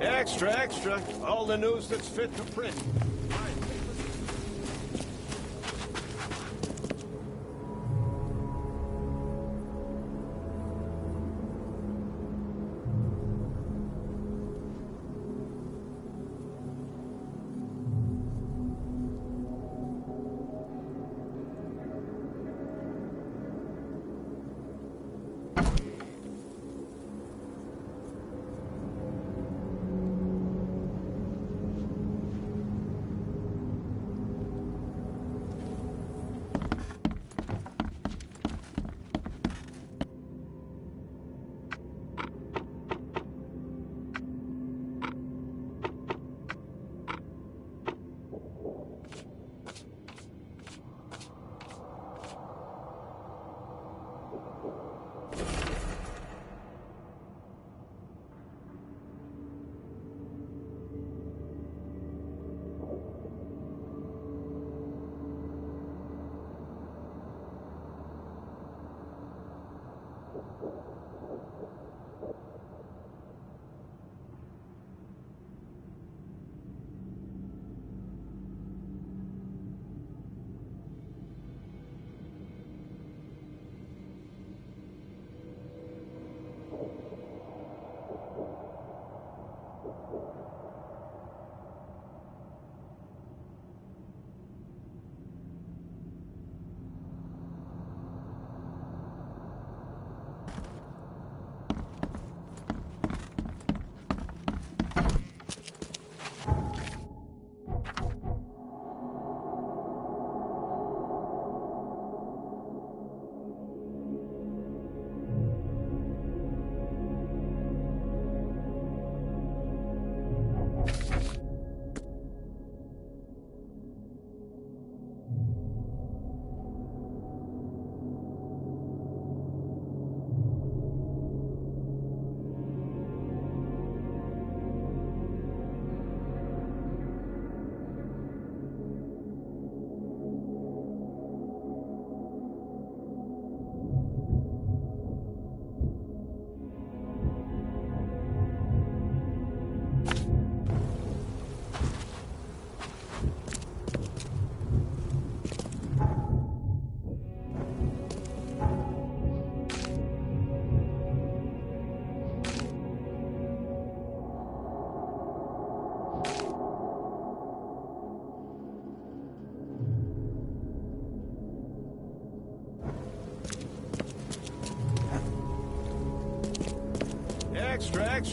Extra, extra. All the news that's fit to print.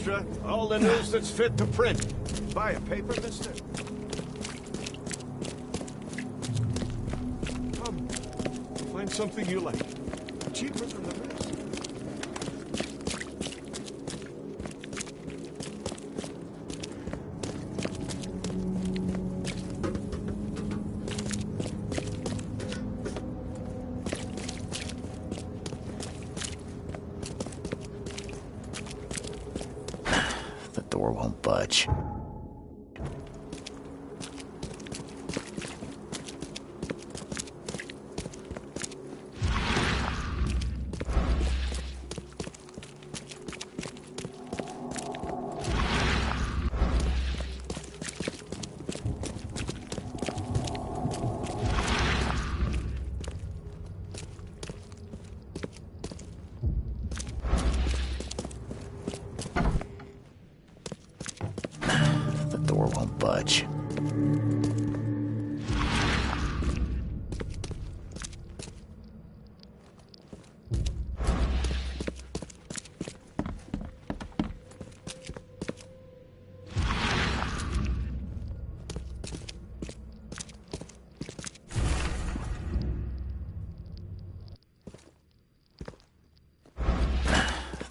extra. All the news that's fit to print. Buy a paper, mister? Come, find something you like. Cheaper than the rest. The door won't budge. The door won't budge.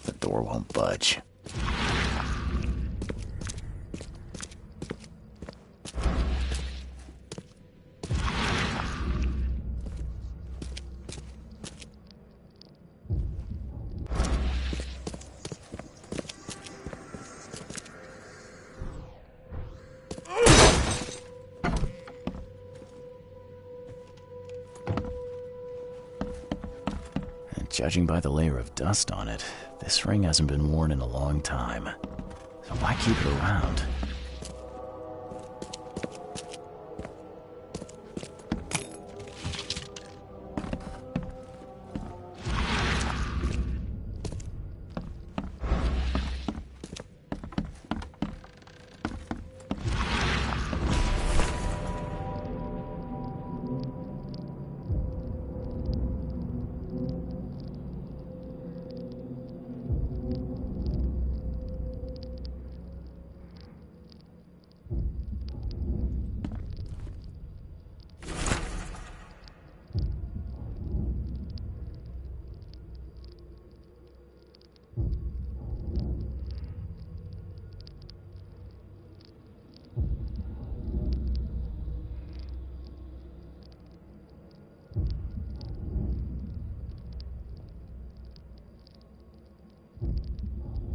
The door won't budge. Judging by the layer of dust on it, this ring hasn't been worn in a long time. So why keep it around?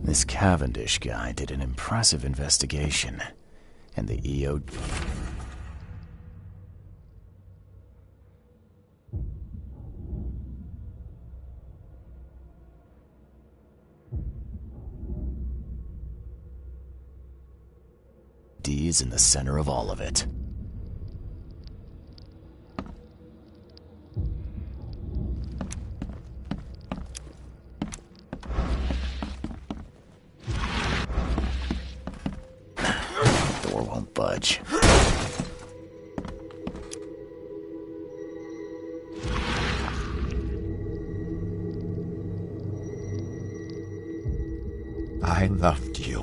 This Cavendish guy did an impressive investigation, and the EOD... is in the center of all of it. The door won't budge. I loved you.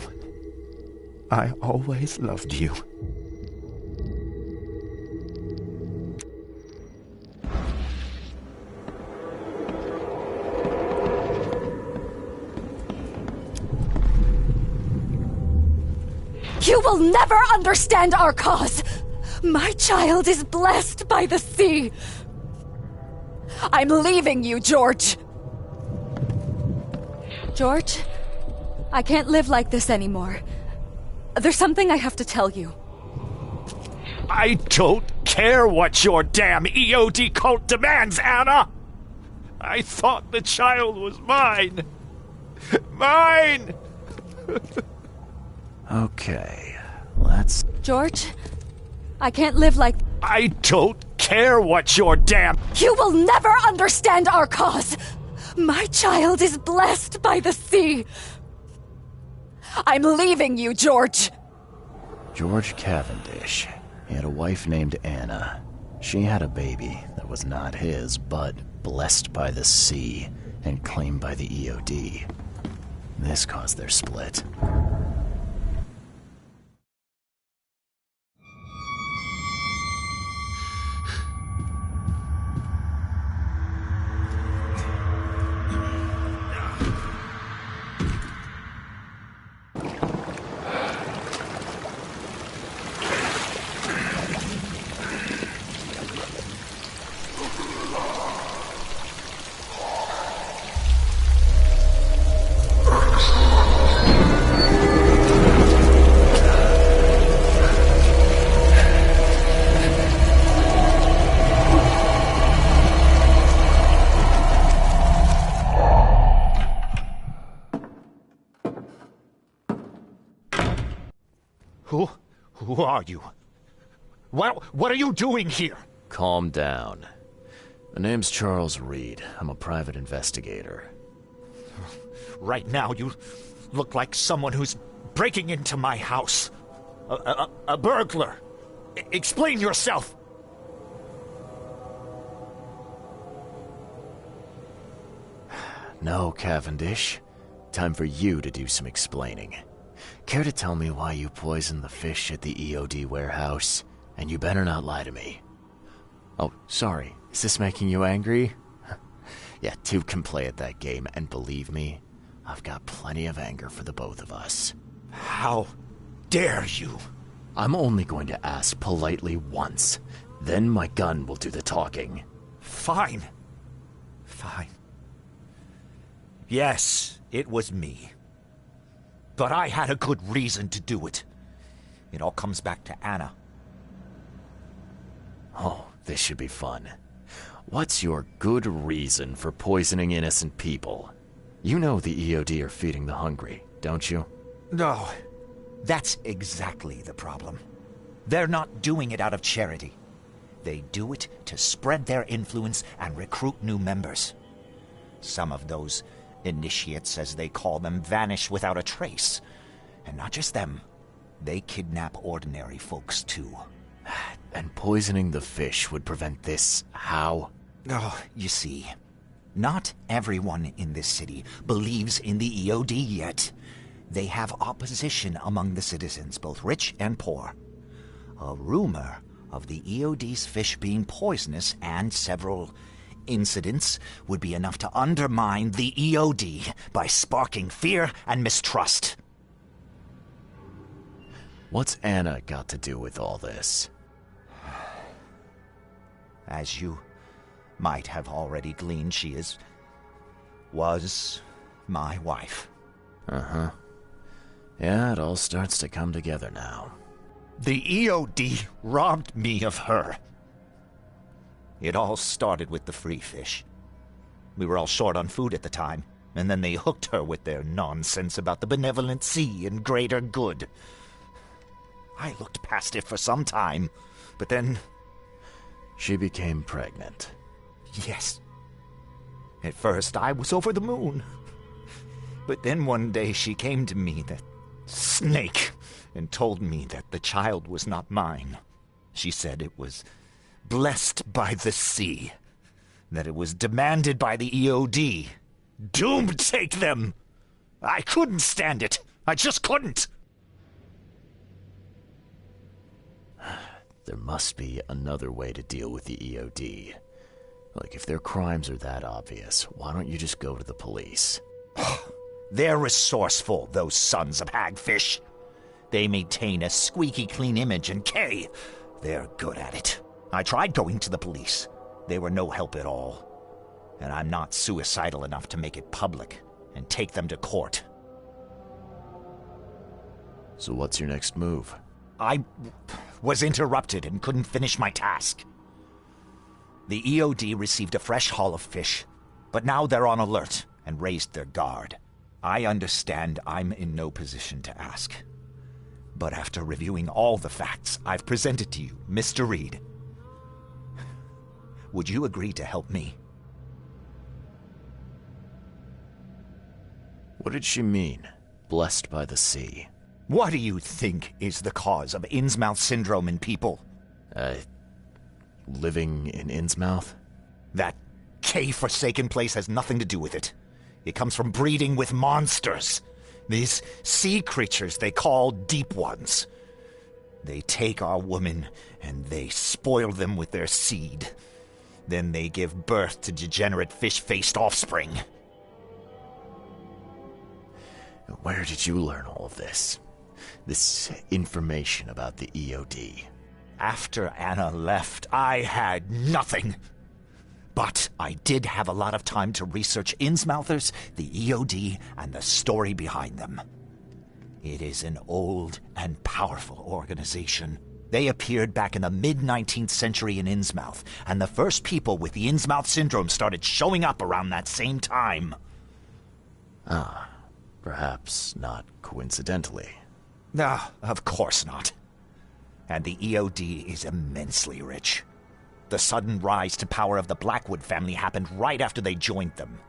I always loved you. You will never understand our cause. My child is blessed by the sea. I'm leaving you, George. George, I can't live like this anymore. There's something I have to tell you. I don't care what your damn EOD cult demands, Anna! I thought the child was mine. Mine! Okay, let's... George, I can't live like... I don't care what your damn... You will never understand our cause. My child is blessed by the sea. I'm leaving you, George. George Cavendish. He had a wife named Anna. She had a baby that was not his, but blessed by the sea and claimed by the EOD. This caused their split. are you? What are you doing here? Calm down. My name's Charles Reed. I'm a private investigator. Right now, you look like someone who's breaking into my house. A burglar. Explain yourself. No, Cavendish. Time for you to do some explaining. Care to tell me why you poisoned the fish at the EOD warehouse? And you better not lie to me. Oh, sorry. Is this making you angry? Yeah, two can play at that game, and believe me, I've got plenty of anger for the both of us. How dare you? I'm only going to ask politely once. Then my gun will do the talking. Fine. Fine. Yes, it was me. But I had a good reason to do it. It all comes back to Anna. Oh, this should be fun. What's your good reason for poisoning innocent people? You know the EOD are feeding the hungry, don't you? No, that's exactly the problem. They're not doing it out of charity. They do it to spread their influence and recruit new members. Some of those initiates, as they call them, vanish without a trace. And not just them. They kidnap ordinary folks, too. And poisoning the fish would prevent this how? Oh, you see, not everyone in this city believes in the EOD yet. They have opposition among the citizens, both rich and poor. A rumor of the EOD's fish being poisonous and several incidents would be enough to undermine the EOD by sparking fear and mistrust. What's Anna got to do with all this? As you might have already gleaned, she was my wife. Uh-huh. Yeah, it all starts to come together now. The EOD robbed me of her. It all started with the free fish. We were all short on food at the time, and then they hooked her with their nonsense about the benevolent sea and greater good. I looked past it for some time, but then... She became pregnant. Yes. At first, I was over the moon. But then one day she came to me, that snake, and told me that the child was not mine. She said it was blessed by the sea, that it was demanded by the EOD. Doom take them! I couldn't stand it. I just couldn't. There must be another way to deal with the EOD. Like, if their crimes are that obvious, why don't you just go to the police? They're resourceful, those sons of hagfish. They maintain a squeaky clean image, and they're good at it. I tried going to the police. They were no help at all. And I'm not suicidal enough to make it public and take them to court. So what's your next move? I was interrupted and couldn't finish my task. The EOD received a fresh haul of fish, but now they're on alert and raised their guard. I understand I'm in no position to ask. But after reviewing all the facts I've presented to you, Mr. Reed, would you agree to help me? What did she mean? Blessed by the sea. What do you think is the cause of Innsmouth syndrome in people? Living in Innsmouth? That K-forsaken place has nothing to do with it. It comes from breeding with monsters. These sea creatures they call Deep Ones. They take our women and they spoil them with their seed. Then they give birth to degenerate fish-faced offspring. Where did you learn all of this? This information about the EOD? After Anna left, I had nothing. But I did have a lot of time to research Innsmouthers, the EOD, and the story behind them. It is an old and powerful organization. They appeared back in the mid-19th century in Innsmouth, and the first people with the Innsmouth syndrome started showing up around that same time. Perhaps not coincidentally. No, of course not. And the EOD is immensely rich. The sudden rise to power of the Blackwood family happened right after they joined them.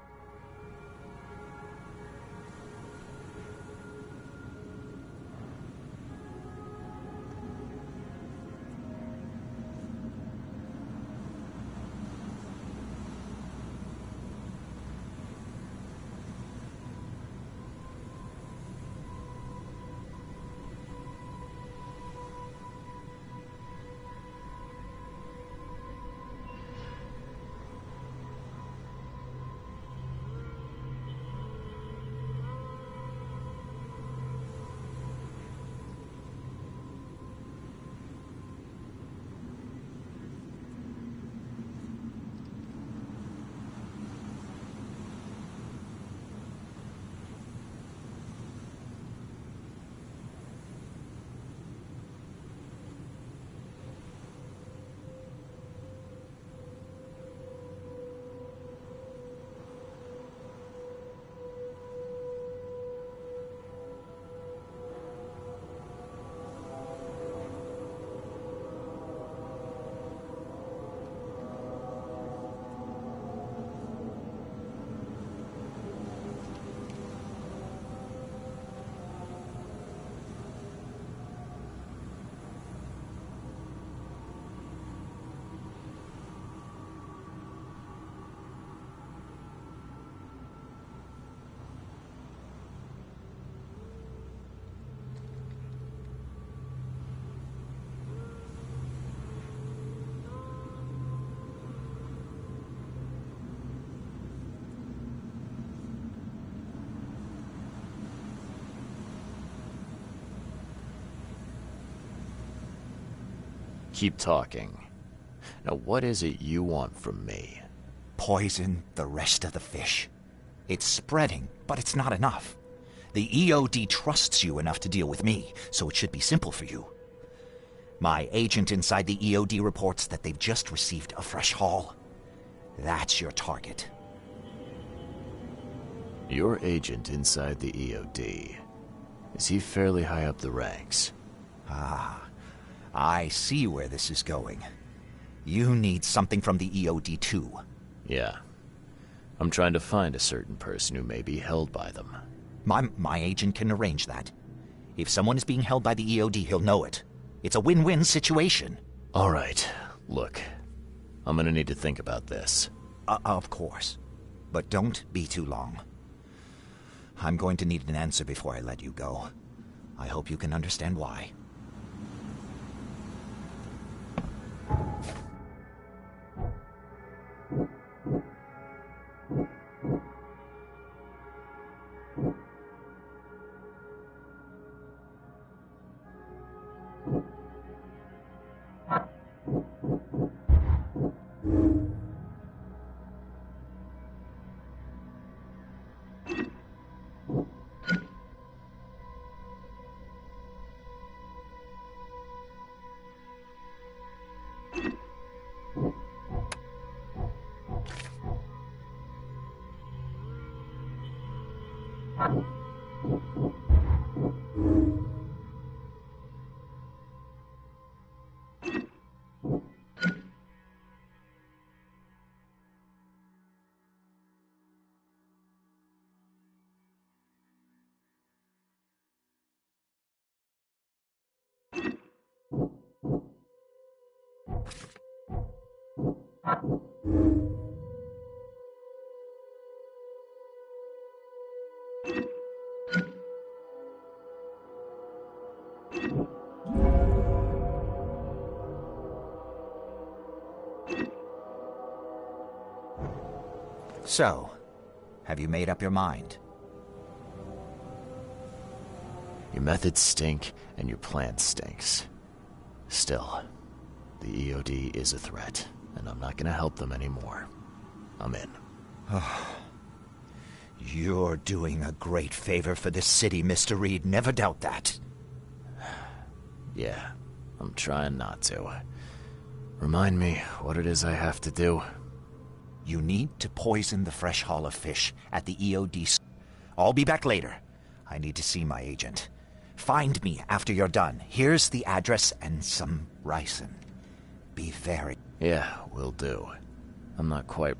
Keep talking. Now, what is it you want from me? Poison the rest of the fish. It's spreading, but it's not enough. The EOD trusts you enough to deal with me, so it should be simple for you. My agent inside the EOD reports that they've just received a fresh haul. That's your target. Your agent inside the EOD. Is he fairly high up the ranks? Ah, I see where this is going. You need something from the EOD too. Yeah. I'm trying to find a certain person who may be held by them. My agent can arrange that. If someone is being held by the EOD, he'll know it. It's a win-win situation. All right. Look, I'm gonna need to think about this. Of course. But don't be too long. I'm going to need an answer before I let you go. I hope you can understand why. So, have you made up your mind? Your methods stink, and your plan stinks. Still, the EOD is a threat, and I'm not gonna help them anymore. I'm in. You're doing a great favor for this city, Mr. Reed. Never doubt that. Yeah, I'm trying not to. Remind me what it is I have to do. You need to poison the fresh haul of fish at the EOD. I'll be back later. I need to see my agent. Find me after you're done. Here's the address and some ricin. Be very... Yeah, will do. I'm not quite...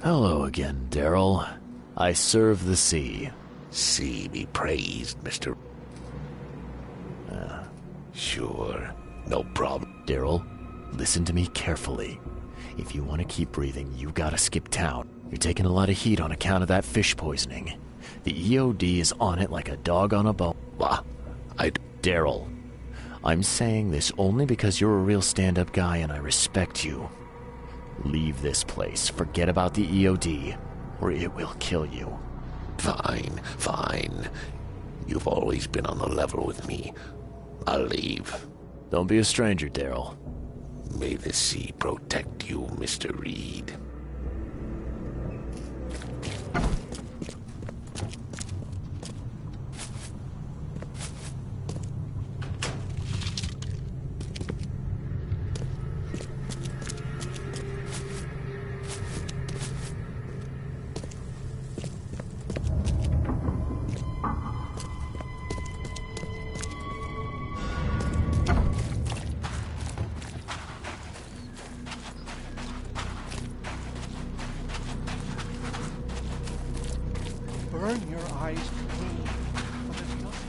Hello again, Daryl. I serve the sea. Sea be praised, Mr. Sure, no problem. Daryl, listen to me carefully. If you want to keep breathing, you gotta skip town. You're taking a lot of heat on account of that fish poisoning. The EOD is on it like a dog on a bone. Bah, Daryl, I'm saying this only because you're a real stand-up guy and I respect you. Leave this place, forget about the EOD, or it will kill you. Fine, fine. You've always been on the level with me. I'll leave. Don't be a stranger, Daryl. May the sea protect you, Mr. Reed. Burn your eyes clean, but there's nothing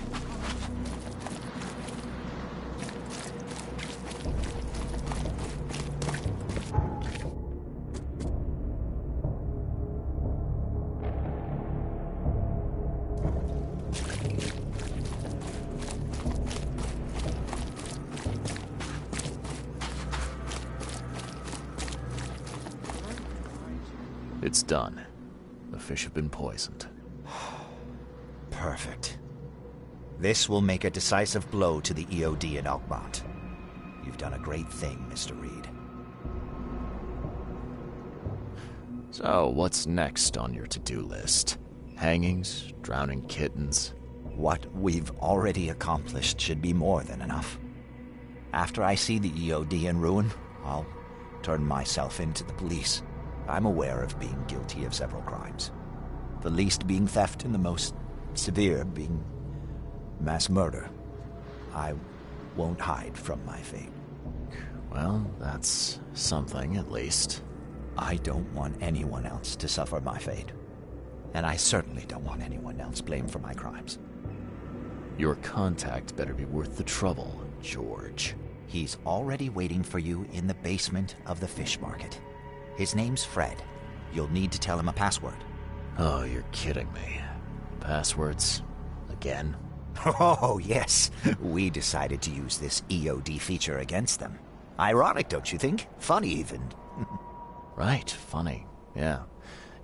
It's done. The fish have been poisoned. Perfect. This will make a decisive blow to the EOD in Oakmont. You've done a great thing, Mr. Reed. So, what's next on your to-do list? Hangings? Drowning kittens? What we've already accomplished should be more than enough. After I see the EOD in ruin, I'll turn myself in to the police. I'm aware of being guilty of several crimes. The least being theft and the most severe being mass murder. I won't hide from my fate. Well, that's something, at least. I don't want anyone else to suffer my fate. And I certainly don't want anyone else blamed for my crimes. Your contact better be worth the trouble, George. He's already waiting for you in the basement of the fish market. His name's Fred. You'll need to tell him a password. Oh, you're kidding me. Passwords? Again? Oh, yes. We decided to use this EOD feature against them. Ironic, don't you think? Funny, even. Right, funny. Yeah,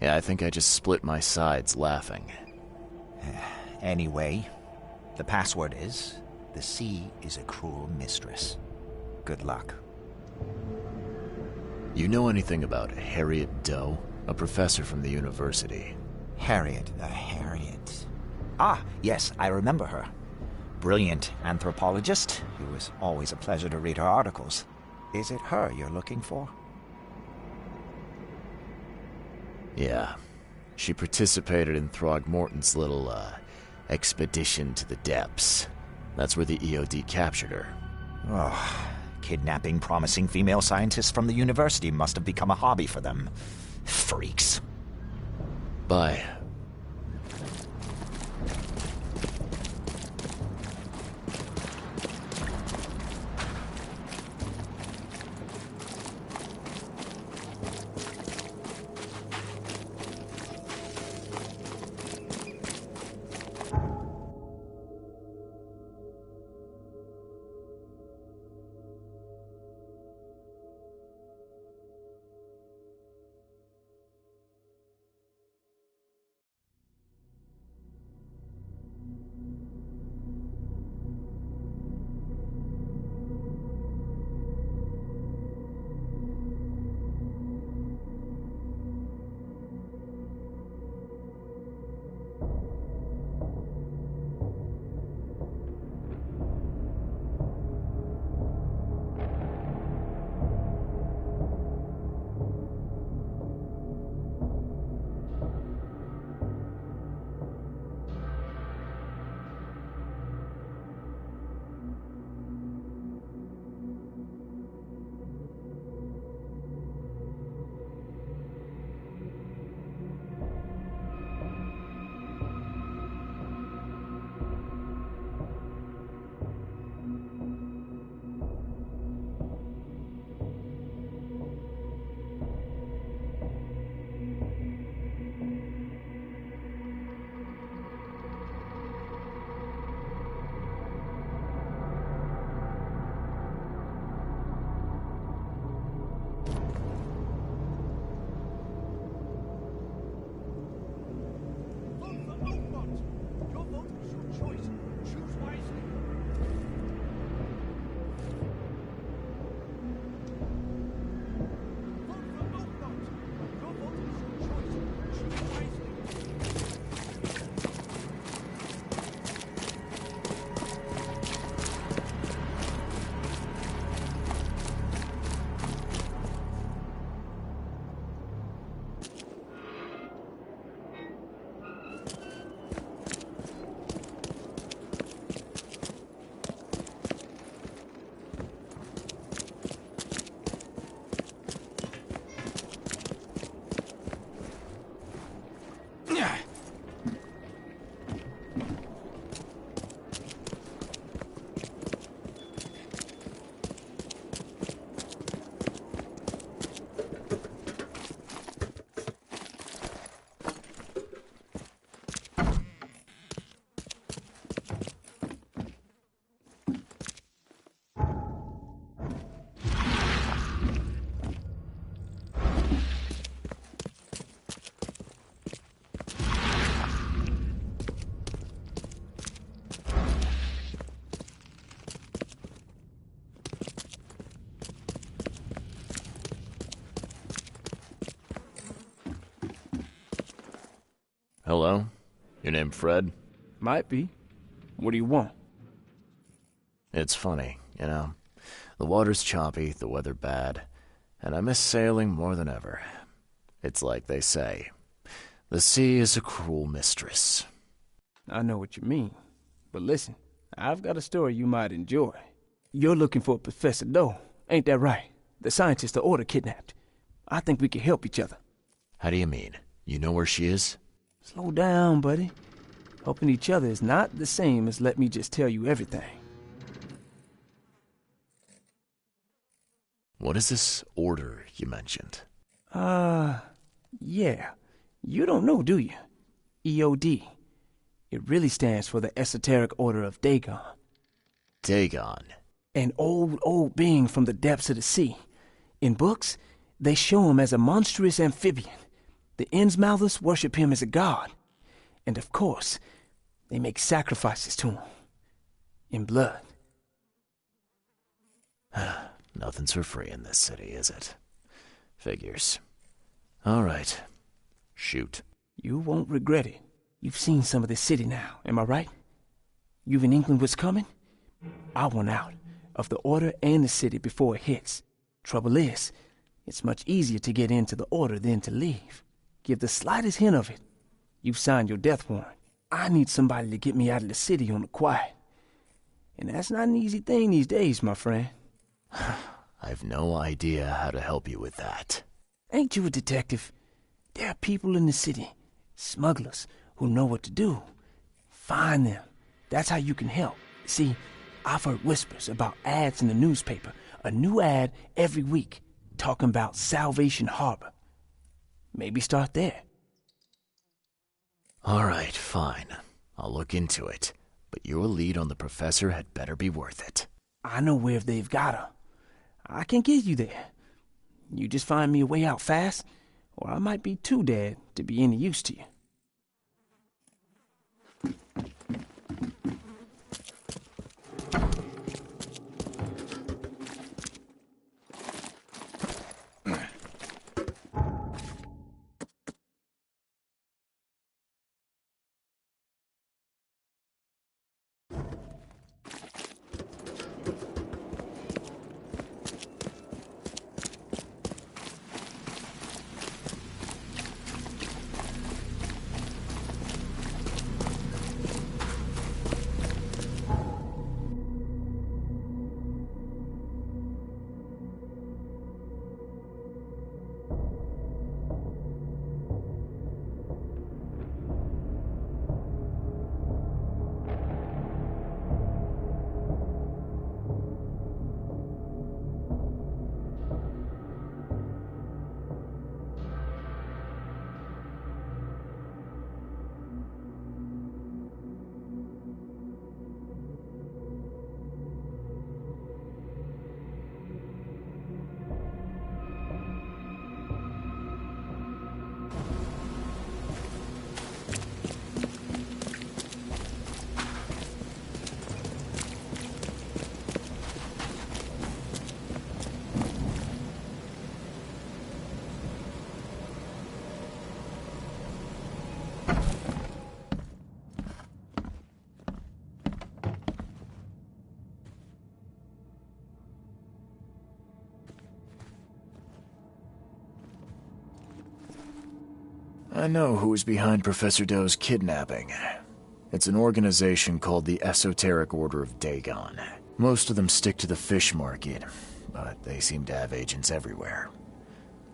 I think I just split my sides laughing. Anyway, the password is, the sea is a cruel mistress. Good luck. You know anything about Harriet Doe? A professor from the university. Harriet. Ah, yes, I remember her. Brilliant anthropologist. It was always a pleasure to read her articles. Is it her you're looking for? Yeah. She participated in Throgmorton's little, expedition to the depths. That's where the EOD captured her. Oh, kidnapping promising female scientists from the university must have become a hobby for them. Freaks. Bye. Hello? Your name Fred? Might be. What do you want? It's funny, you know. The water's choppy, the weather bad, and I miss sailing more than ever. It's like they say, the sea is a cruel mistress. I know what you mean. But listen, I've got a story you might enjoy. You're looking for Professor Doe, Ain't that right? The scientist the Order kidnapped. I think we can help each other. How do you mean? You know where she is? Slow down, buddy. Helping each other is not the same as let me just tell you everything. What is this order you mentioned? Yeah. You don't know, do you? EOD. It really stands for the Esoteric Order of Dagon. Dagon. An old being from the depths of the sea. In books, they show him as a monstrous amphibian. The Innsmouthers worship him as a god. And of course, they make sacrifices to him. In blood. Nothing's for free in this city, is it? Figures. All right. Shoot. You won't regret it. You've seen some of the city now, am I right? You've an inkling what's coming? I want out of the Order and the city before it hits. Trouble is, it's much easier to get into the Order than to leave. Give the slightest hint of it. You've signed your death warrant. I need somebody to get me out of the city on the quiet. And that's not an easy thing these days, my friend. I've no idea how to help you with that. Ain't you a detective? There are people in the city, smugglers, who know what to do. Find them. That's how you can help. See, I've heard whispers about ads in the newspaper. A new ad every week, talking about Salvation Harbor. Maybe start there. All right, fine. I'll look into it. But your lead on the professor had better be worth it. I know where they've got her. I can get you there. You just find me a way out fast, or I might be too dead to be any use to you. I know who is behind Professor Doe's kidnapping. It's an organization called the Esoteric Order of Dagon. Most of them stick to the fish market, but they seem to have agents everywhere.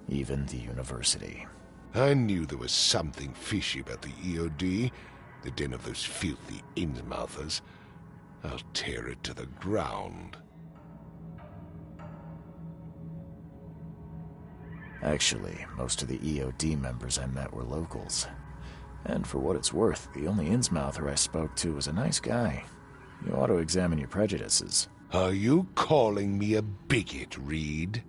Even the university. I knew there was something fishy about the EOD, the den of those filthy Innsmouthers. I'll tear it to the ground. Actually, most of the EOD members I met were locals. And for what it's worth, the only Innsmouther I spoke to was a nice guy. You ought to examine your prejudices. Are you calling me a bigot, Reed?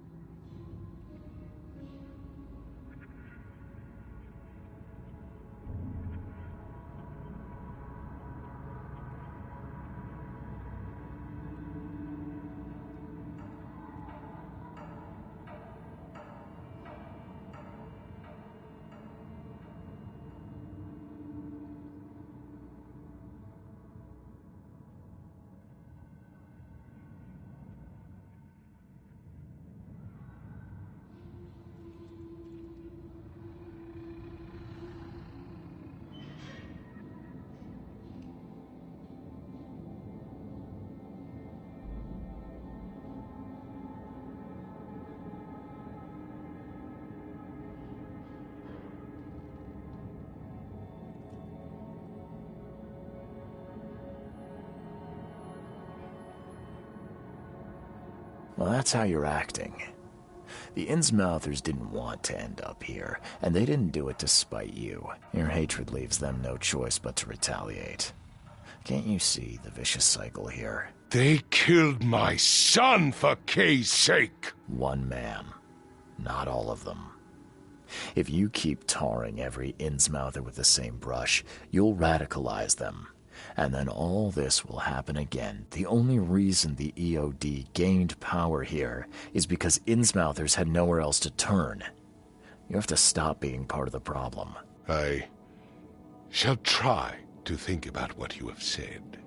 Well, that's how you're acting. The Innsmouthers didn't want to end up here, and they didn't do it to spite you. Your hatred leaves them no choice but to retaliate. Can't you see the vicious cycle here? They killed my son for Kay's sake! One man, not all of them. If you keep tarring every Innsmouther with the same brush, you'll radicalize them. And then all this will happen again. The only reason the EOD gained power here is because Innsmouthers had nowhere else to turn. You have to stop being part of the problem. I shall try to think about what you have said.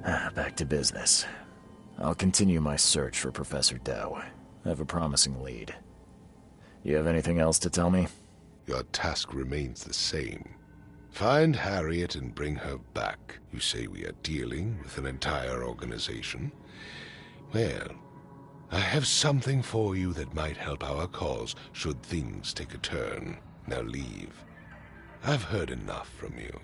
Back to business. I'll continue my search for Professor Doe. I have a promising lead. You have anything else to tell me? Your task remains the same. Find Harriet and bring her back. You say we are dealing with an entire organization? Well, I have something for you that might help our cause should things take a turn. Now leave. I've heard enough from you.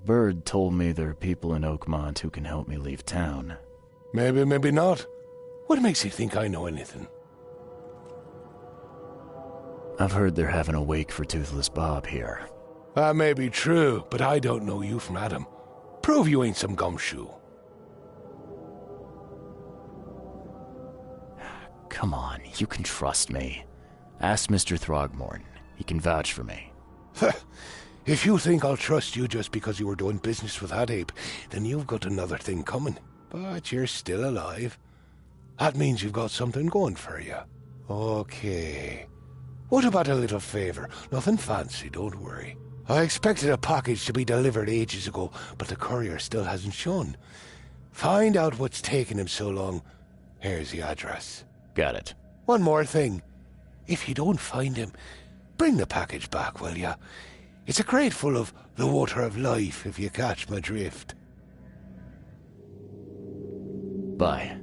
Bird told me there are people in Oakmont who can help me leave town. Maybe, maybe not. What makes you think I know anything? I've heard they're having a wake for Toothless Bob here. That may be true, but I don't know you from Adam. Prove you ain't some gumshoe. Come on, you can trust me. Ask Mr. Throgmorton. He can vouch for me. If you think I'll trust you just because you were doing business with that ape, then you've got another thing coming. But you're still alive. That means you've got something going for you. Okay. What about a little favor? Nothing fancy, don't worry. I expected a package to be delivered ages ago, but the courier still hasn't shown. Find out what's taking him so long. Here's the address. Got it. One more thing. If you don't find him, bring the package back, will ya? It's a crate full of the water of life, if you catch my drift. Bye.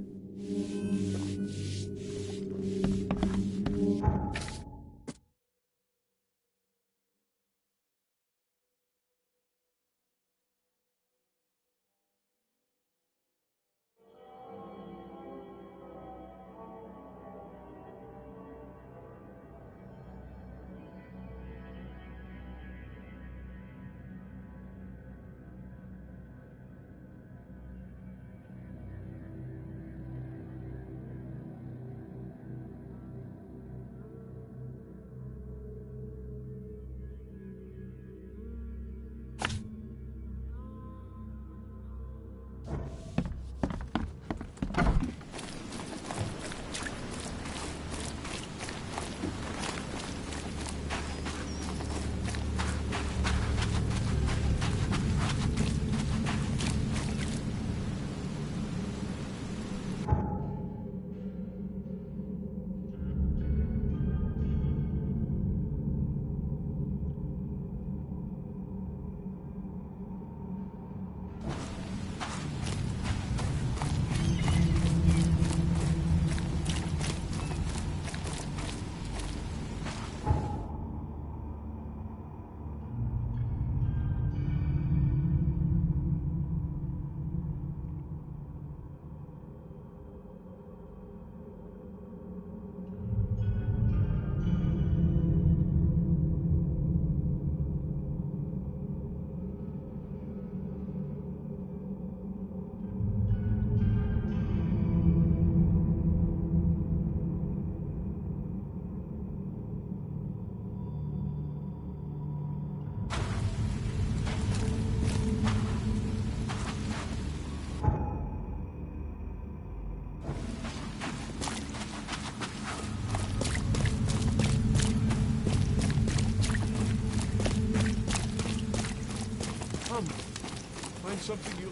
Find something you...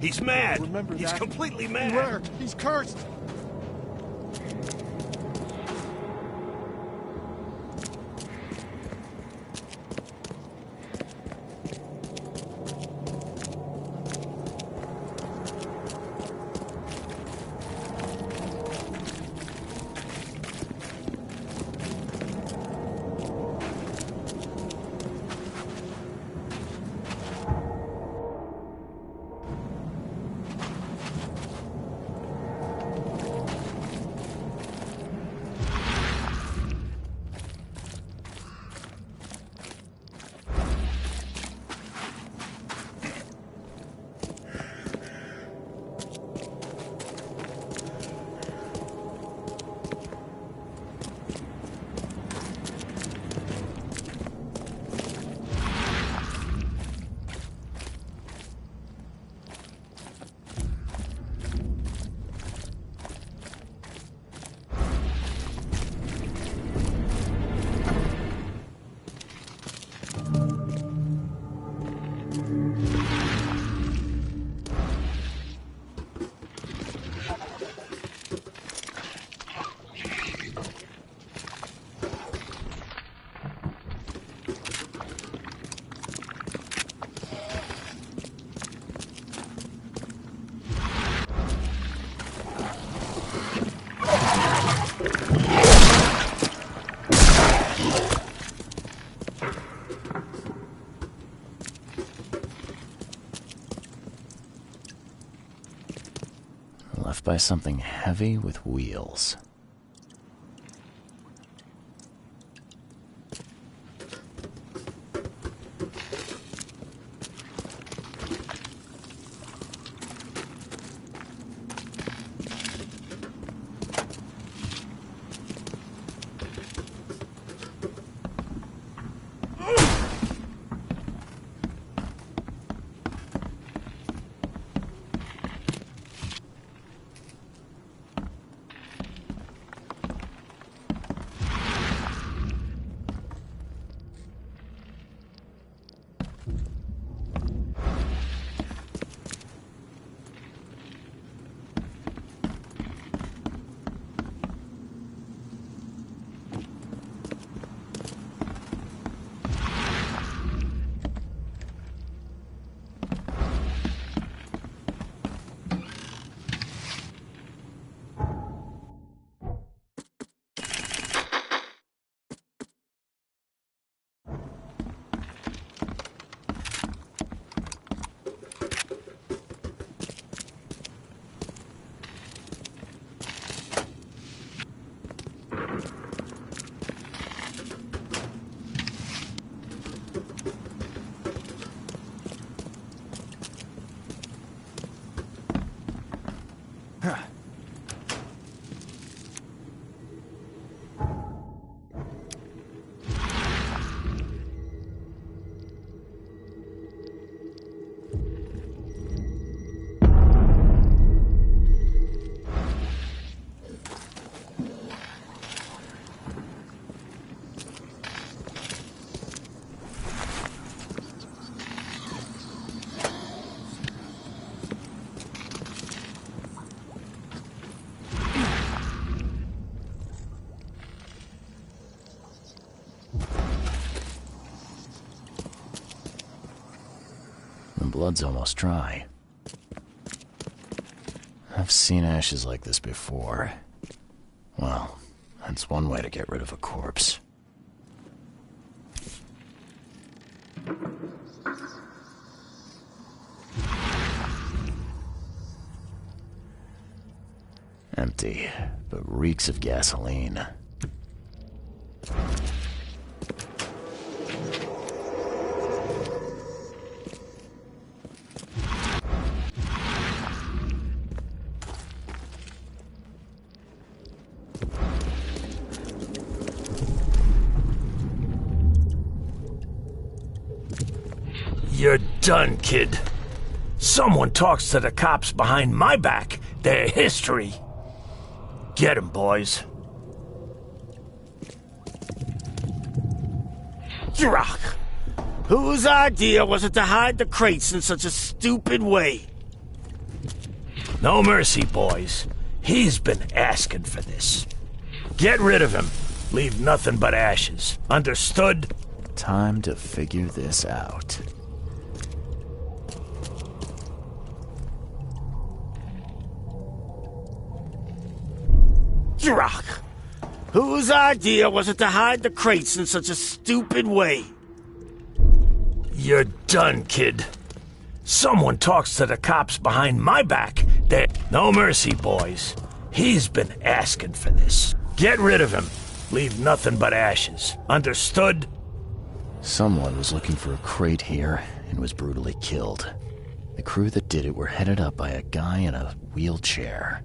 He's mad. Remember He's that. completely mad. Beware, he's cursed. Left by something heavy with wheels. The blood's almost dry. I've seen ashes like this before. Well, that's one way to get rid of a corpse. Empty, but reeks of gasoline. You're done, kid. Someone talks to the cops behind my back. Their history. Get 'em, boys. Drak! Whose idea was it to hide the crates in such a stupid way? No mercy, boys. He's been asking for this. Get rid of him. Leave nothing but ashes. Understood? Time to figure this out. Drak! Whose idea was it to hide the crates in such a stupid way? You're done, kid. Someone talks to the cops behind my back. No mercy, boys. He's been asking for this. Get rid of him. Leave nothing but ashes. Understood? Someone was looking for a crate here and was brutally killed. The crew that did it were headed up by a guy in a wheelchair.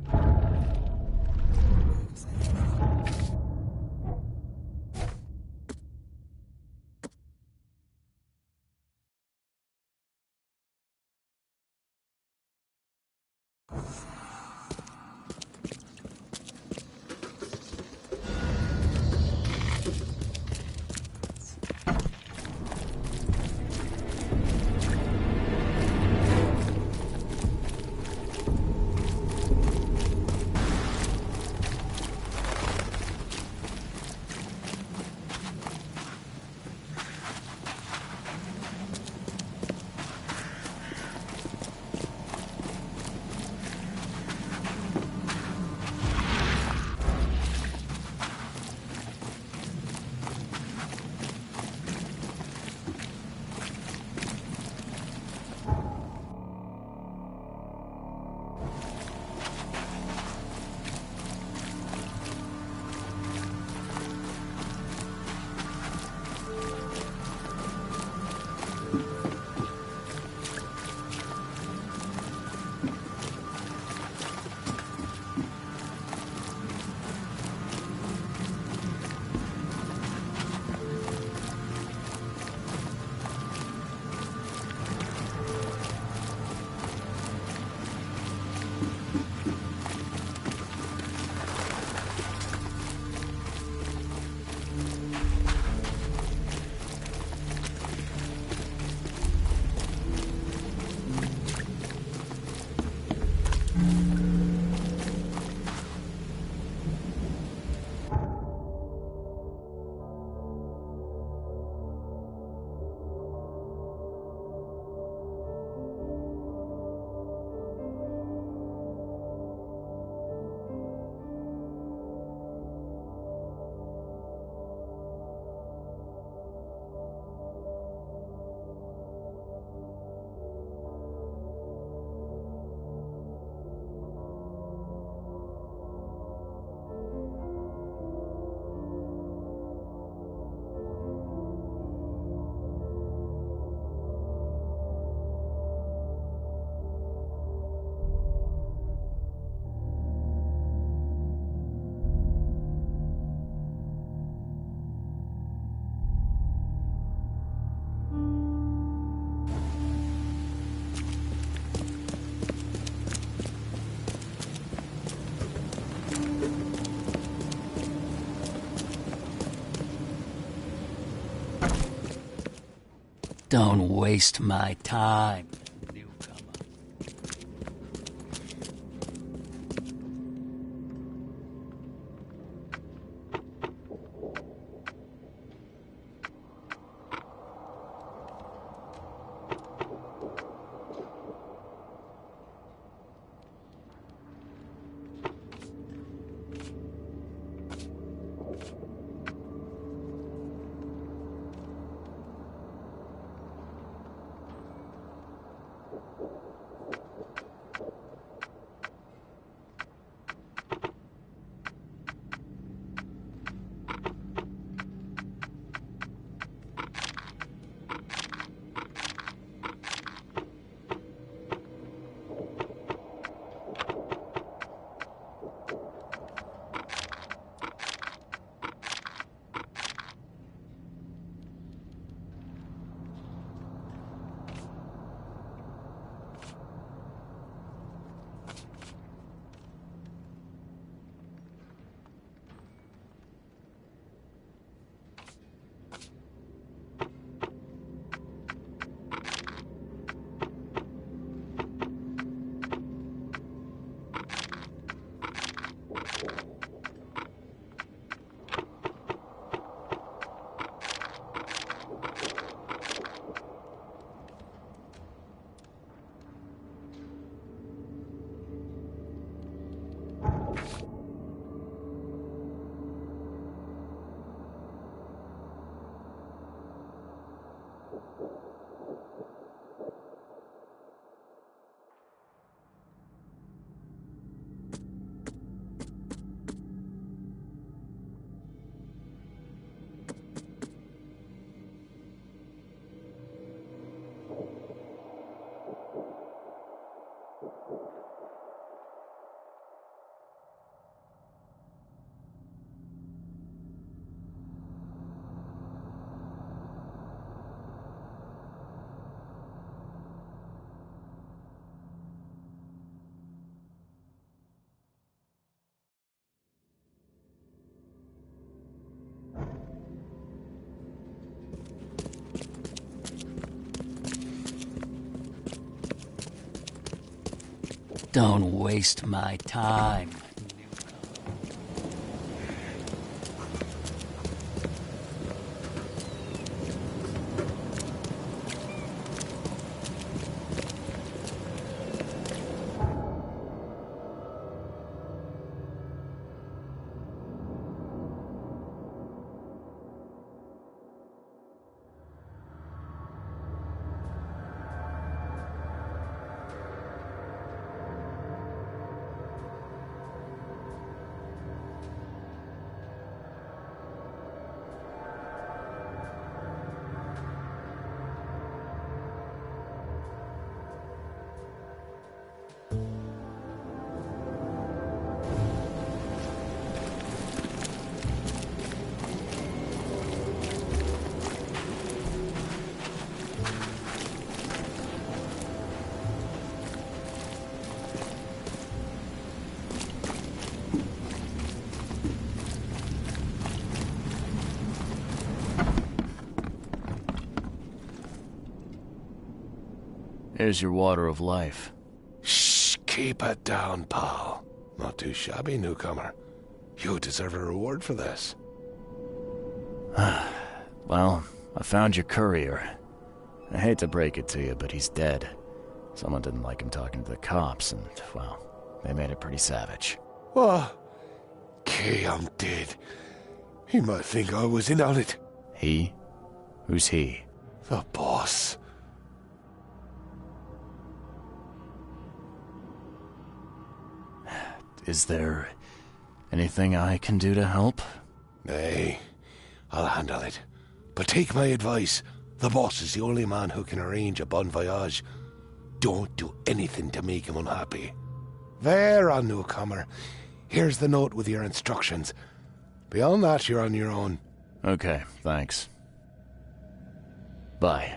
Don't waste my time, newcomer. Don't waste my time. Here's your water of life. Shh, keep it down, pal. Not too shabby, newcomer. You deserve a reward for this. Well, I found your courier. I hate to break it to you, but he's dead. Someone didn't like him talking to the cops, and, well, they made it pretty savage. What? Okay, I'm dead. He might think I was in on it. He? Who's he? The boss. Is there anything I can do to help? Nay, I'll handle it. But take my advice. The boss is the only man who can arrange a bon voyage. Don't do anything to make him unhappy. There, newcomer. Here's the note with your instructions. Beyond that, you're on your own. Okay, thanks. Bye.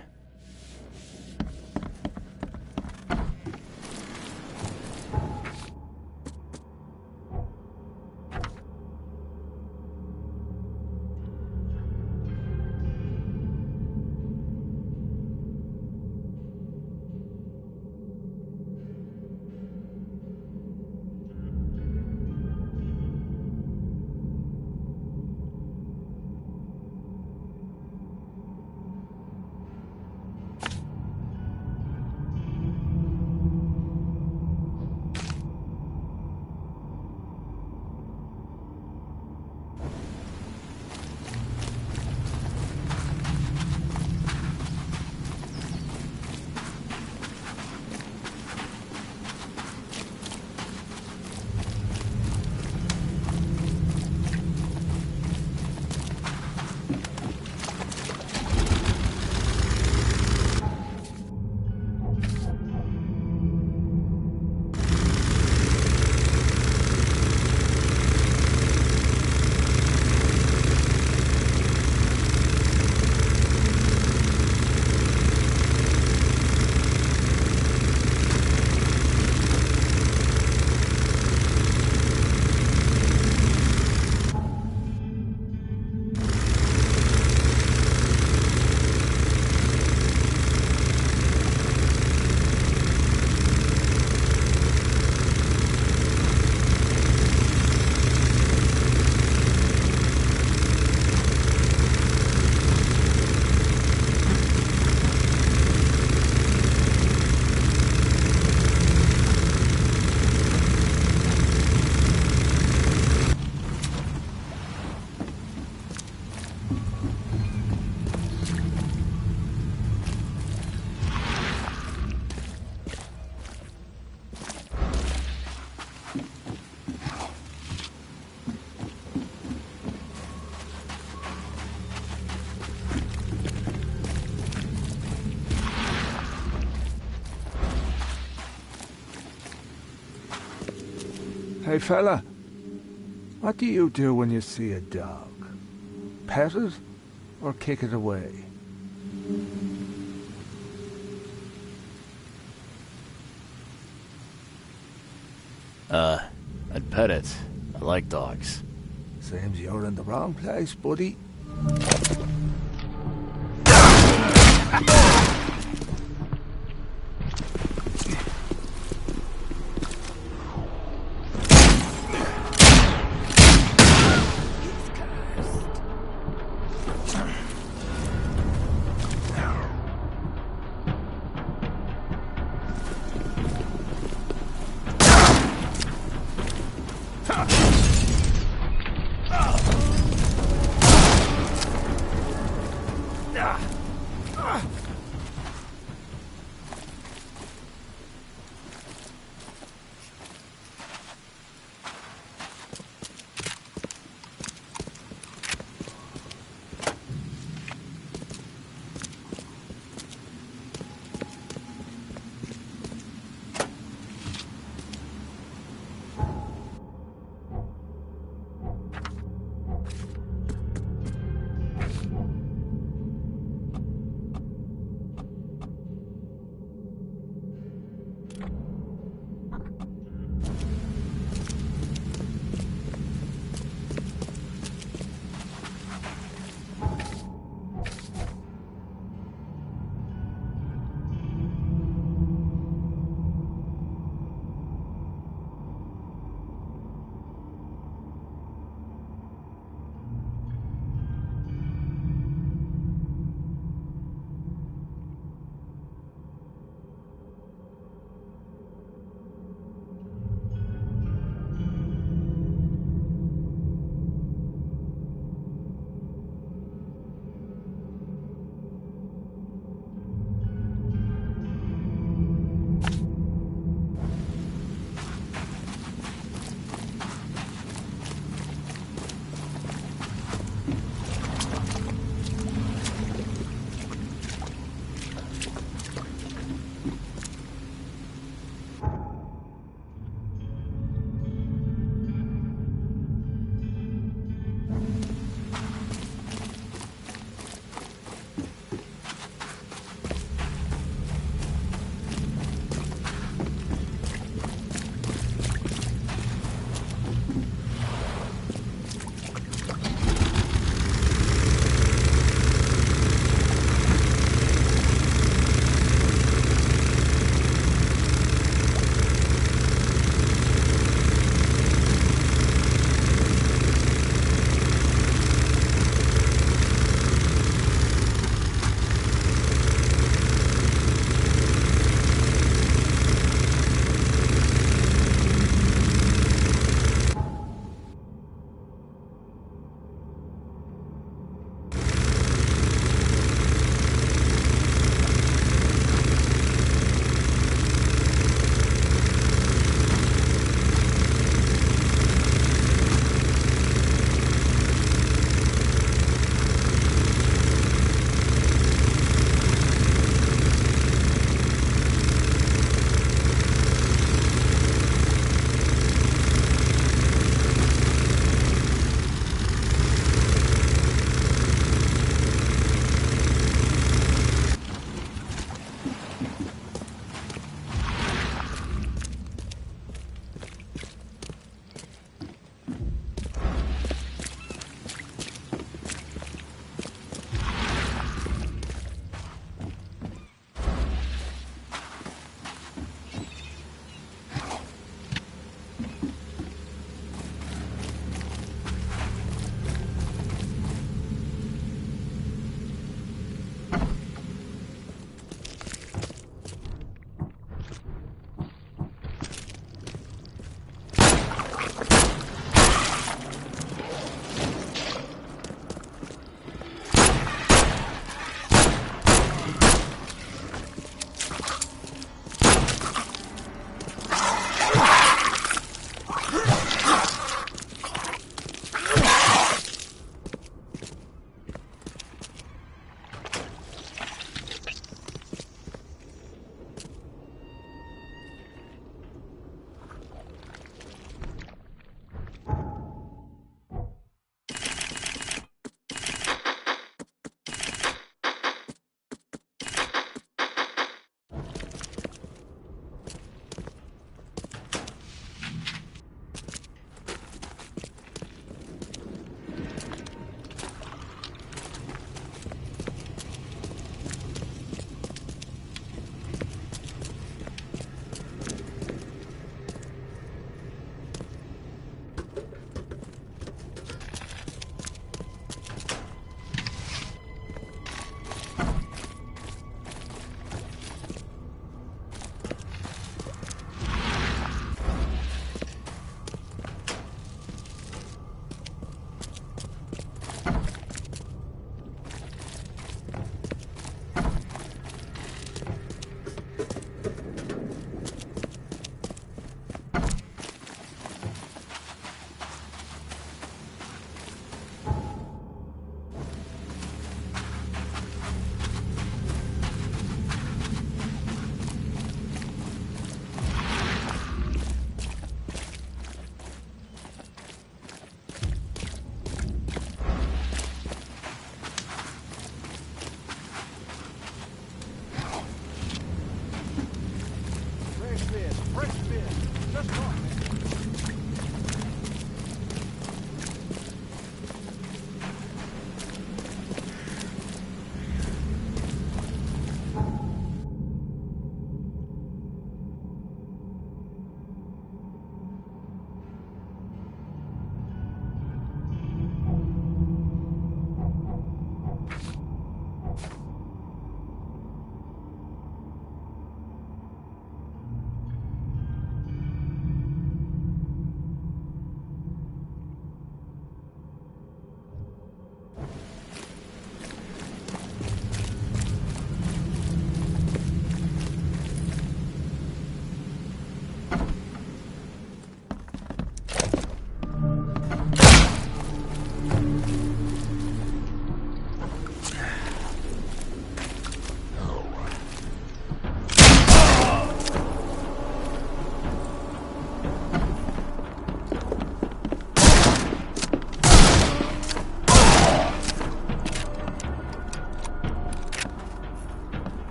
Hey, fella. What do you do when you see a dog? Pet it or kick it away? I'd pet it. I like dogs. Seems you're in the wrong place, buddy.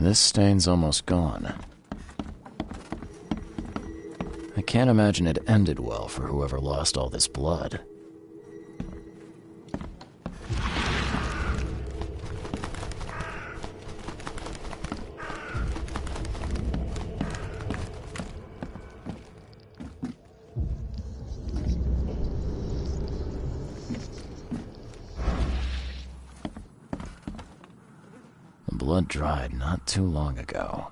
This stain's almost gone. I can't imagine it ended well for whoever lost all this blood. The blood dried not too long ago.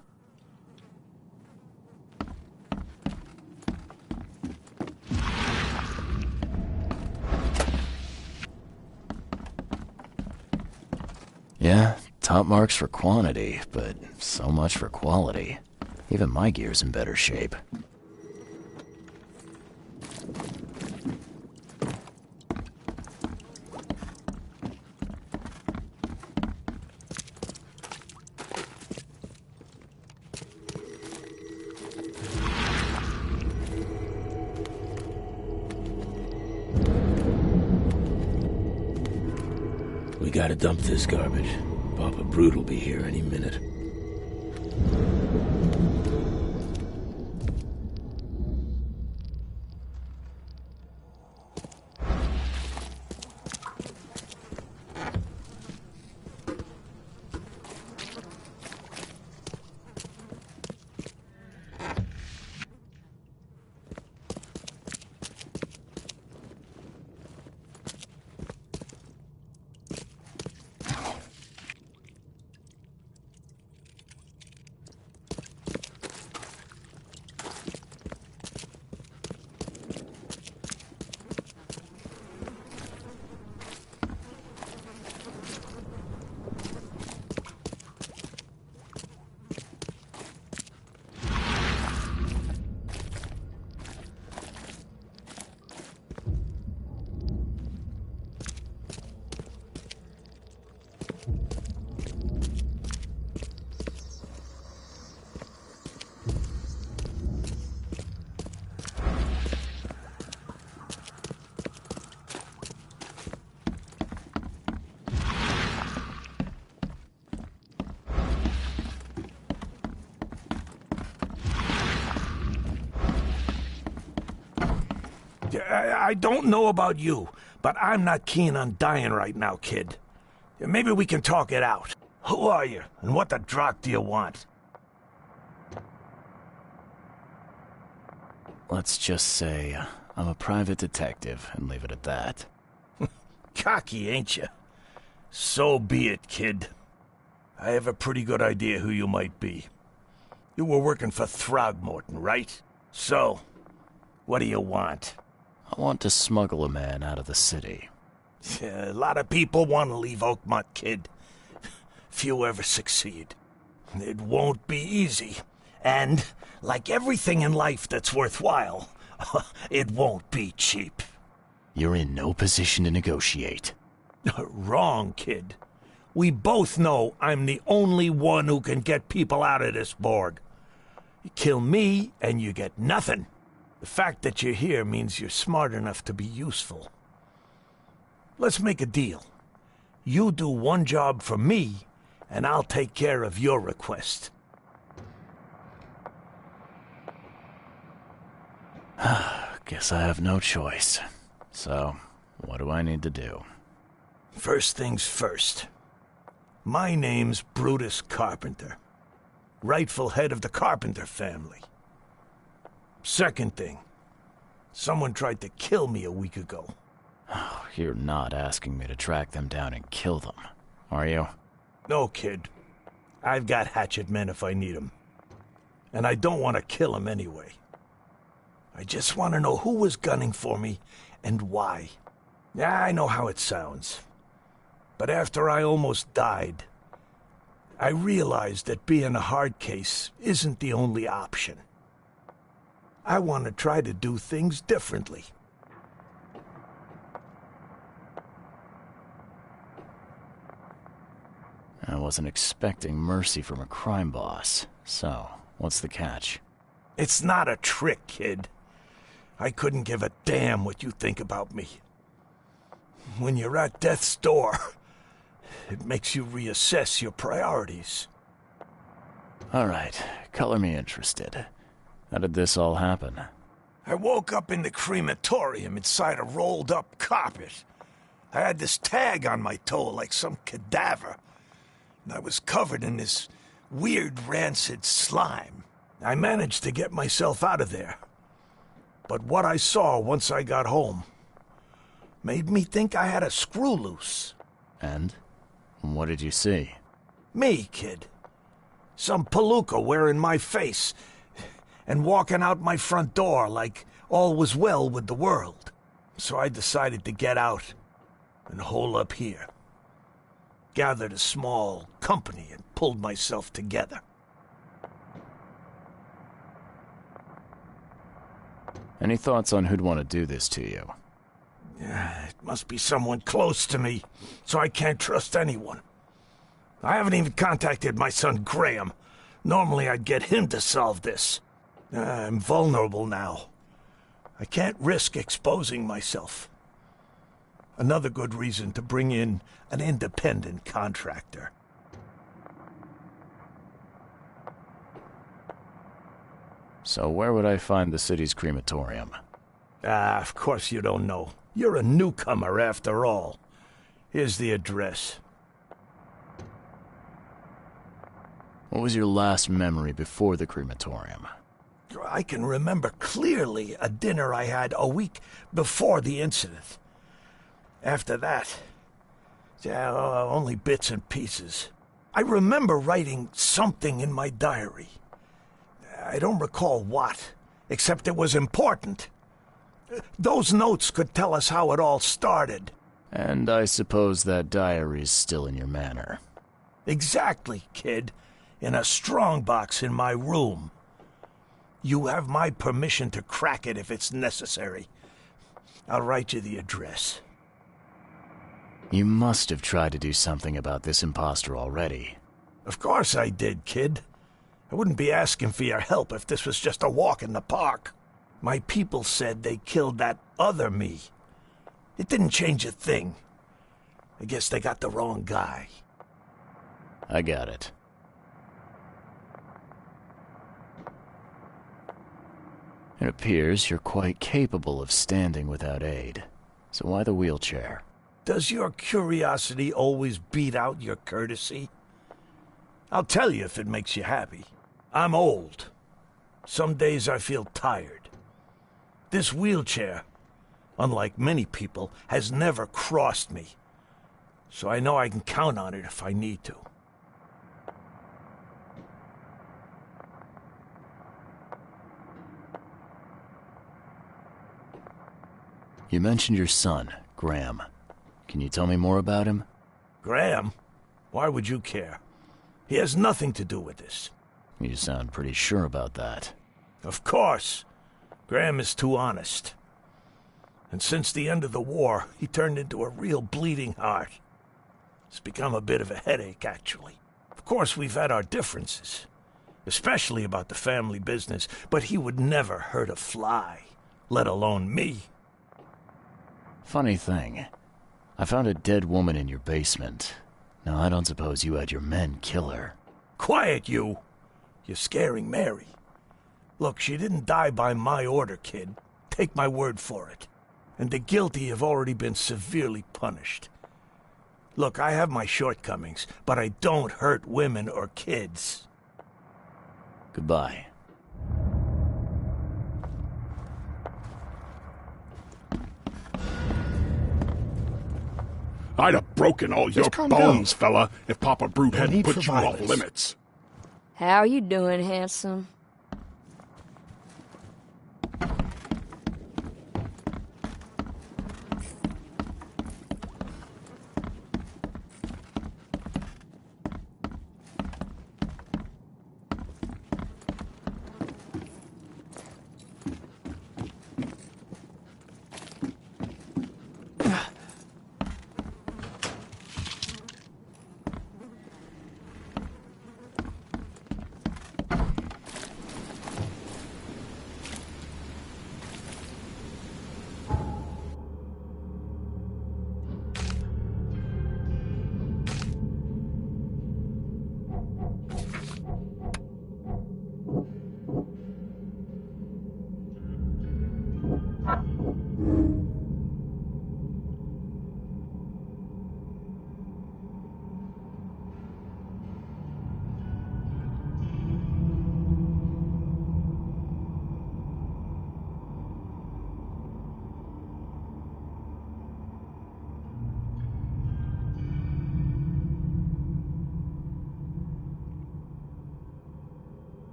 Yeah, top marks for quantity, but so much for quality. Even my gear's in better shape. We gotta dump this garbage. Papa Brute will be here any minute. I don't know about you, but I'm not keen on dying right now, kid. Maybe we can talk it out. Who are you, and what the drock do you want? Let's just say I'm a private detective and leave it at that. Cocky, ain't you? So be it, kid. I have a pretty good idea who you might be. You were working for Throgmorton, right? So, what do you want? I want to smuggle a man out of the city. A lot of people want to leave Oakmont, kid. Few ever succeed. It won't be easy. And, like everything in life that's worthwhile, it won't be cheap. You're in no position to negotiate. Wrong, kid. We both know I'm the only one who can get people out of this Borg. You kill me, and you get nothing. The fact that you're here means you're smart enough to be useful. Let's make a deal. You do one job for me, and I'll take care of your request. Guess I have no choice. So, what do I need to do? First things first. My name's Brutus Carpenter, rightful head of the Carpenter family. Second thing, someone tried to kill me a week ago. Oh, you're not asking me to track them down and kill them, are you? No, kid. I've got hatchet men if I need them. And I don't want to kill them anyway. I just want to know who was gunning for me and why. Yeah, I know how it sounds. But after I almost died, I realized that being a hard case isn't the only option. I want to try to do things differently. I wasn't expecting mercy from a crime boss. So, what's the catch? It's not a trick, kid. I couldn't give a damn what you think about me. When you're at death's door, it makes you reassess your priorities. All right, color me interested. How did this all happen? I woke up in the crematorium inside a rolled-up carpet. I had this tag on my toe like some cadaver, and I was covered in this weird rancid slime. I managed to get myself out of there. But what I saw once I got home made me think I had a screw loose. And? What did you see? Me, kid. Some palooka wearing my face and walking out my front door like all was well with the world. So I decided to get out and hole up here. Gathered a small company and pulled myself together. Any thoughts on who'd want to do this to you? It must be someone close to me, so I can't trust anyone. I haven't even contacted my son Graham. Normally I'd get him to solve this. I'm vulnerable now. I can't risk exposing myself. Another good reason to bring in an independent contractor. So where would I find the city's crematorium? Of course you don't know. You're a newcomer after all. Here's the address. What was your last memory before the crematorium? I can remember clearly a dinner I had a week before the incident. After that, only bits and pieces. I remember writing something in my diary. I don't recall what, except it was important. Those notes could tell us how it all started. And I suppose that diary's still in your manor. Exactly, kid. In a strongbox in my room. You have my permission to crack it if it's necessary. I'll write you the address. You must have tried to do something about this imposter already. Of course I did, kid. I wouldn't be asking for your help if this was just a walk in the park. My people said they killed that other me. It didn't change a thing. I guess they got the wrong guy. I got it. It appears you're quite capable of standing without aid. So why the wheelchair? Does your curiosity always beat out your courtesy? I'll tell you if it makes you happy. I'm old. Some days I feel tired. This wheelchair, unlike many people, has never crossed me. So I know I can count on it if I need to. You mentioned your son, Graham. Can you tell me more about him? Graham? Why would you care? He has nothing to do with this. You sound pretty sure about that. Of course. Graham is too honest. And since the end of the war, he turned into a real bleeding heart. It's become a bit of a headache, actually. Of course, we've had our differences, especially about the family business, but he would never hurt a fly, let alone me. Funny thing, I found a dead woman in your basement. Now, I don't suppose you had your men kill her. Quiet, you! You're scaring Mary. Look, she didn't die by my order, kid. Take my word for it. And the guilty have already been severely punished. Look, I have my shortcomings, but I don't hurt women or kids. Goodbye. I'd have broken all your bones, fella, if Papa Brute hadn't put you off limits. How are you doing, handsome?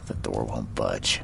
The door won't budge.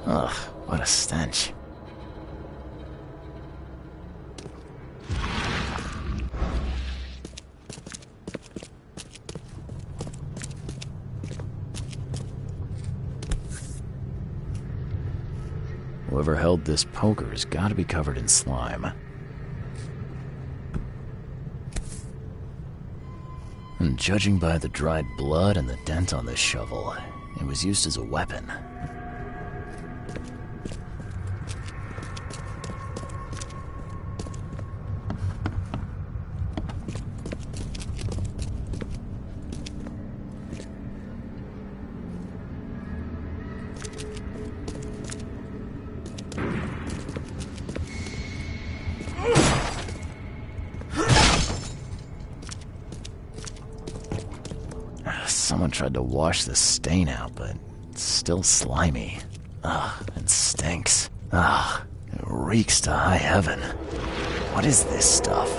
Ugh, what a stench. Whoever held this poker has got to be covered in slime. And judging by the dried blood and the dent on this shovel, it was used as a weapon. Someone tried to wash the stain out, but it's still slimy. Ugh, it stinks. Ugh, it reeks to high heaven. What is this stuff?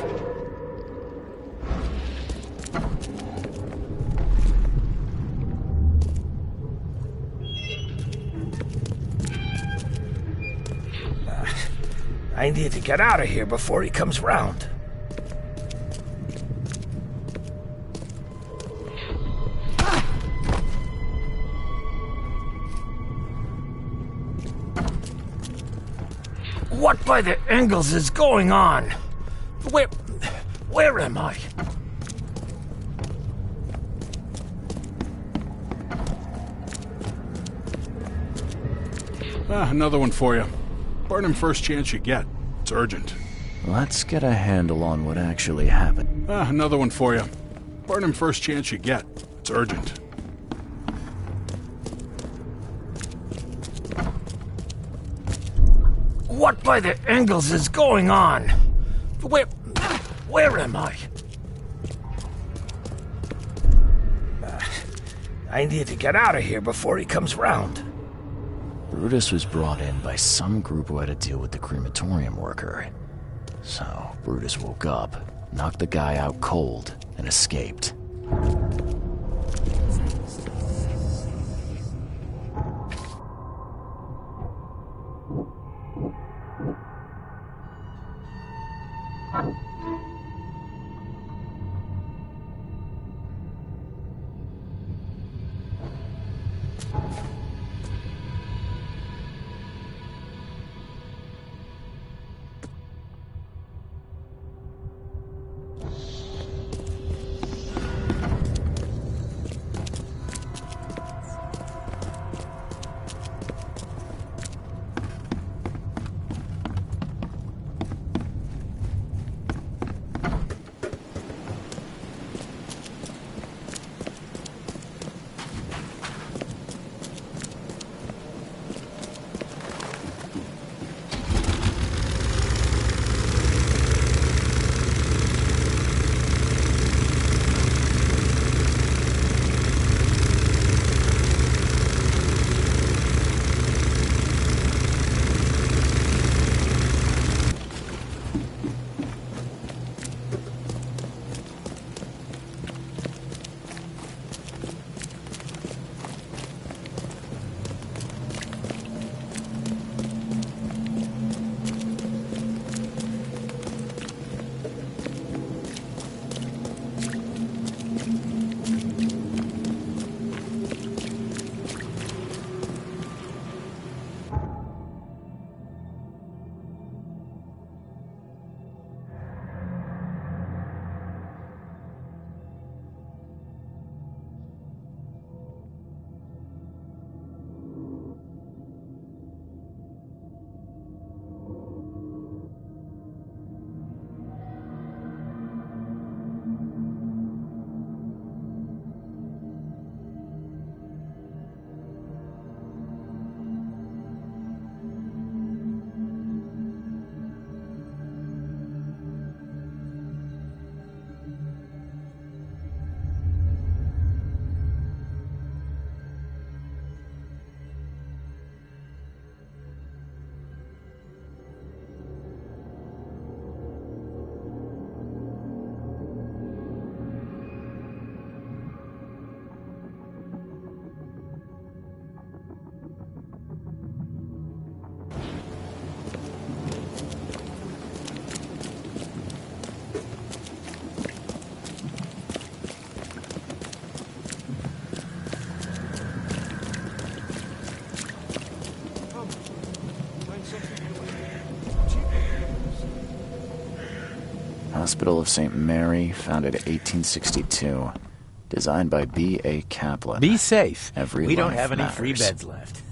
I need to get out of here before he comes round. What by the Engels is going on? Where am I? Another one for you. Burn him first chance you get. It's urgent. Let's get a handle on what actually happened. Another one for you. Burn him first chance you get. It's urgent. What by the Engels is going on? Where am I? I need to get out of here before he comes round. Brutus was brought in by some group who had to deal with the crematorium worker. So, Brutus woke up, knocked the guy out cold, and escaped. Hospital of St. Mary, founded 1862. Designed by B.A. Kaplan. Be safe. Every we don't life have any matters. free beds left.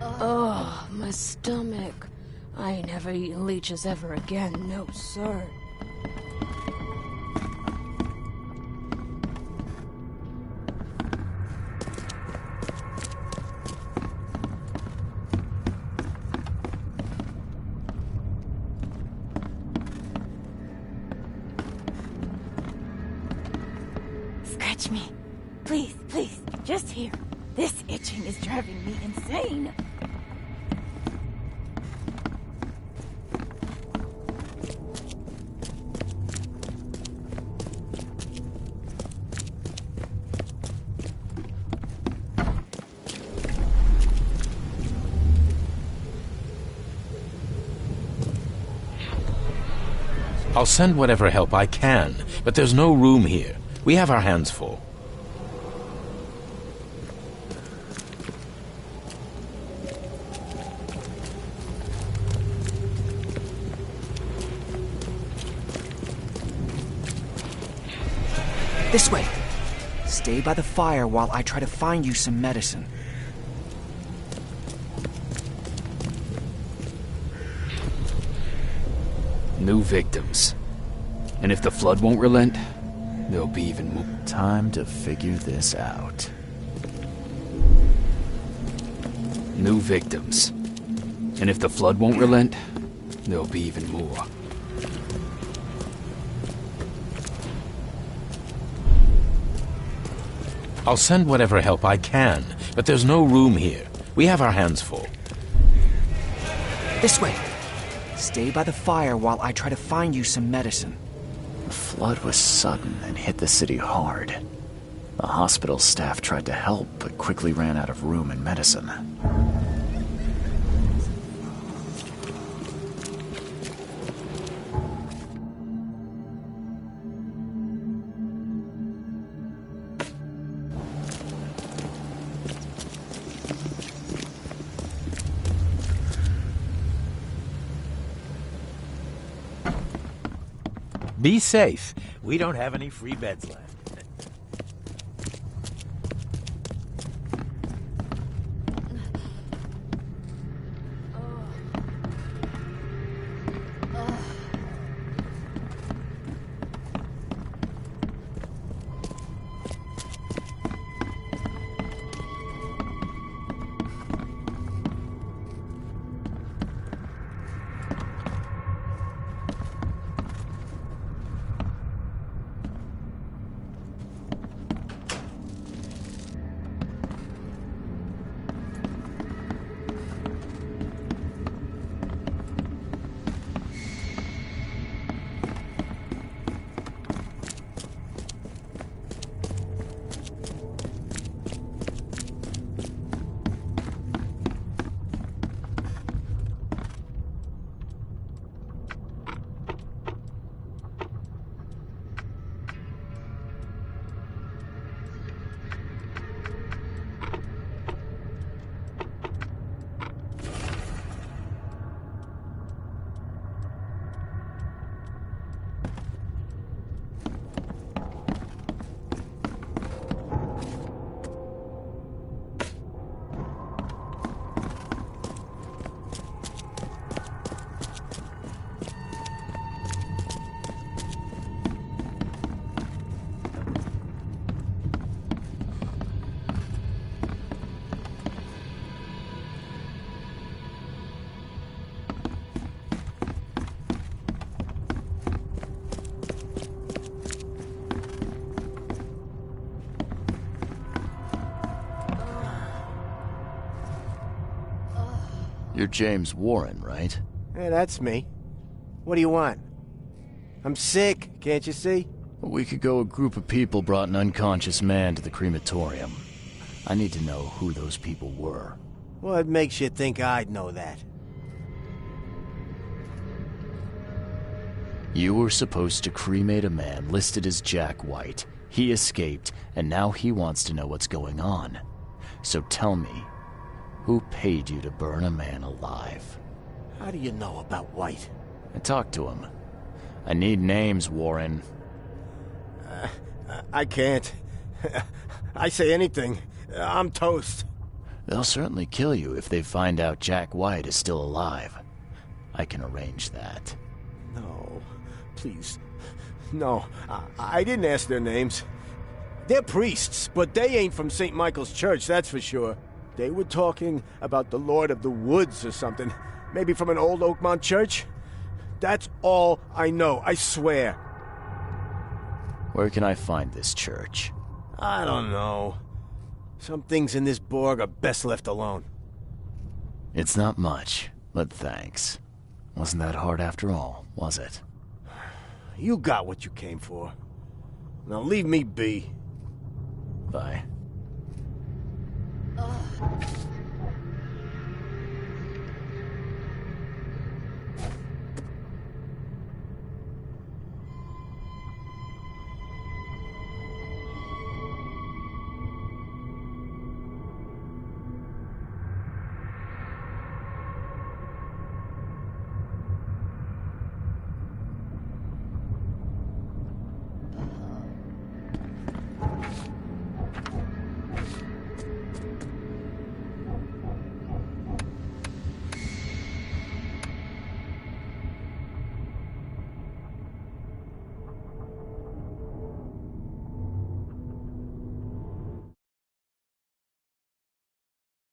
Oh, my stomach. I ain't never eaten leeches ever again, no sir. Scratch me. Please, please, just here. This itching is driving me insane. I'll send whatever help I can, but there's no room here. We have our hands full. This way. Stay by the fire while I try to find you some medicine. New victims. And if the flood won't relent, there'll be even more. Time to figure this out. New victims. And if the flood won't relent, there'll be even more. I'll send whatever help I can, but there's no room here. We have our hands full. This way. Stay by the fire while I try to find you some medicine. The flood was sudden and hit the city hard. The hospital staff tried to help, but quickly ran out of room and medicine. Be safe. We don't have any free beds left. You're James Warren, right? Hey, that's me. What do you want? I'm sick, can't you see? A week ago, a group of people brought an unconscious man to the crematorium. I need to know who those people were. What makes you think I'd know that? You were supposed to cremate a man listed as Jack White. He escaped, and now he wants to know what's going on. So tell me, Who paid you to burn a man alive? How do you know about White? I talked to him. I need names, Warren. I can't. I say anything. I'm toast. They'll certainly kill you if they find out Jack White is still alive. I can arrange that. No, please. No, I didn't ask their names. They're priests, but they ain't from St. Michael's Church, that's for sure. They were talking about the Lord of the Woods or something. Maybe from an old Oakmont church? That's all I know, I swear. Where can I find this church? I don't know. Some things in this Borg are best left alone. It's not much, but thanks. Wasn't that hard after all, was it? You got what you came for. Now leave me be. Bye. Ugh.